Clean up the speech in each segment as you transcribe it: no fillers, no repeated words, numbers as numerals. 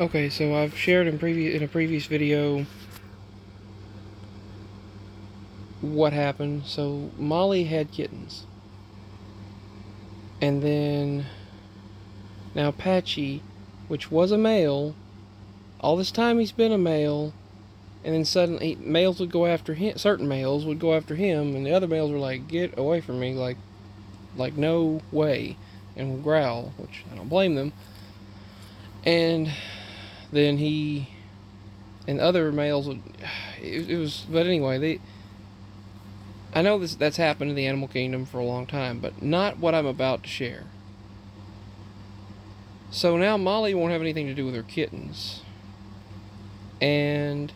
Okay, so I've shared in a previous video what happened. So Molly had kittens, and then now Patchy, which was a male, all this time he's been a male, and then suddenly males would go after him. Certain males would go after him, and the other males were like, "Get away from me!" Like no way, and would growl, which I don't blame them. And then he and other males would. It was, but anyway, they. I know that's happened in the animal kingdom for a long time, but not what I'm about to share. So now Molly won't have anything to do with her kittens, and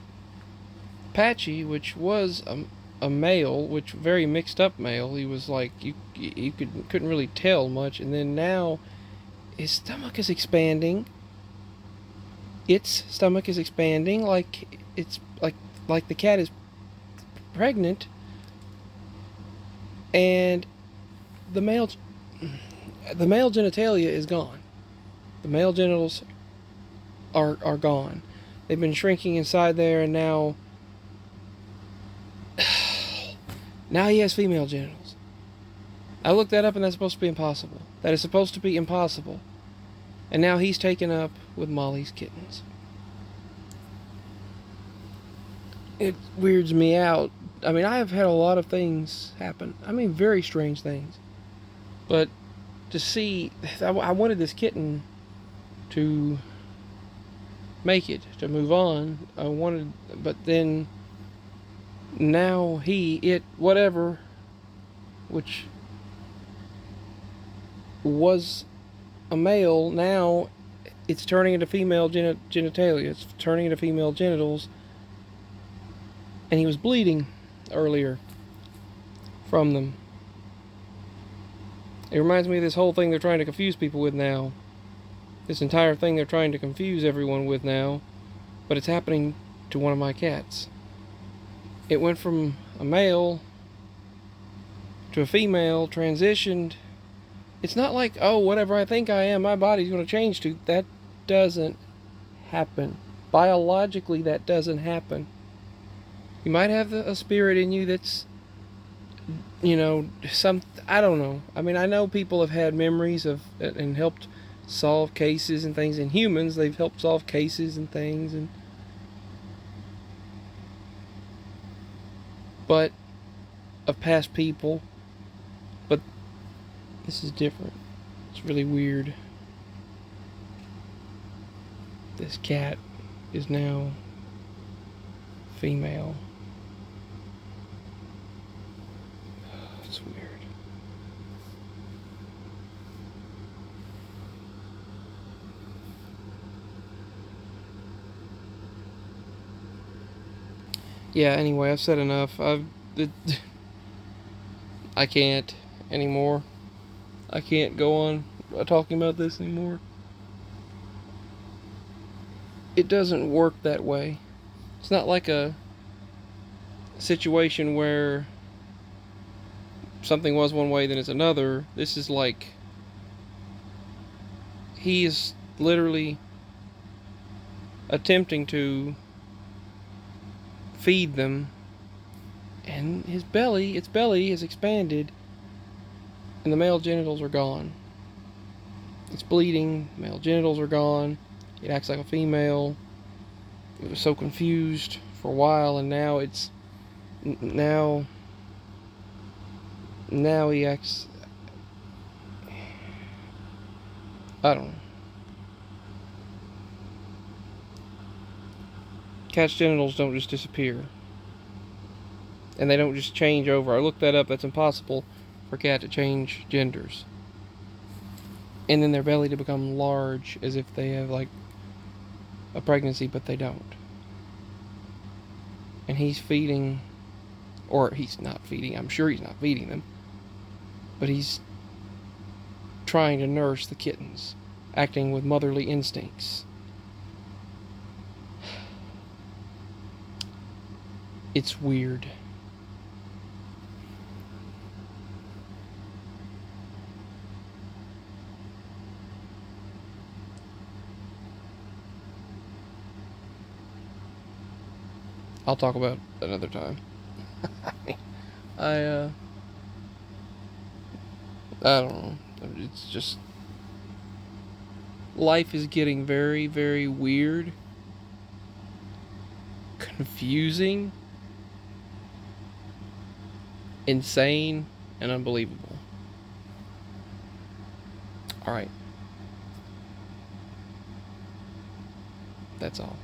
Patchy, which was a male, which very mixed up male. He was like you couldn't really tell much, and then now his stomach is expanding. Its stomach is expanding like it's like the cat is pregnant, and the male the male genitalia is gone. The male genitals are gone. They've been shrinking inside there, and now he has female genitals. I looked that up, and that's supposed to be impossible. That is supposed to be impossible. And now he's taken up with Molly's kittens. It weirds me out. I mean, I have had a lot of things happen. I mean, very strange things. But to see, I wanted this kitten to make it, to move on. I wanted, but then now whatever, which was a male, now it's turning into female genitalia. It's turning into female genitals. And he was bleeding earlier from them. It reminds me of this whole thing they're trying to confuse people with now. This entire thing they're trying to confuse everyone with now. But it's happening to one of my cats. It went from a male to a female, transitioned. It's not like, oh, whatever I think I am, my body's going to change to. That doesn't happen. Biologically, that doesn't happen. You might have a spirit in you that's, I don't know. I mean, I know people have had memories of and helped solve cases and things. In humans, they've helped solve cases and things, but of past people. But this is different. It's really weird. This cat is now female. It's weird. Yeah, anyway, I've said enough. I can't anymore. I can't go on talking about this anymore. It doesn't work that way. It's not like a situation where something was one way, then it's another. This is like he is literally attempting to feed them, and its belly has expanded, and the male genitals are gone. It's bleeding, male genitals are gone. It acts like a female. It was so confused for a while, and now he acts. I don't know. Cat's genitals don't just disappear, and they don't just change over. I looked that up. That's impossible for a cat to change genders, and then their belly to become large as if they have like a pregnancy, but they don't. And he's feeding, or he's not feeding. I'm sure he's not feeding them, but he's trying to nurse the kittens, acting with motherly instincts. It's weird. I'll talk about another time. I I don't know. It's just life is getting very, very weird, confusing, insane, and unbelievable. All right. That's all.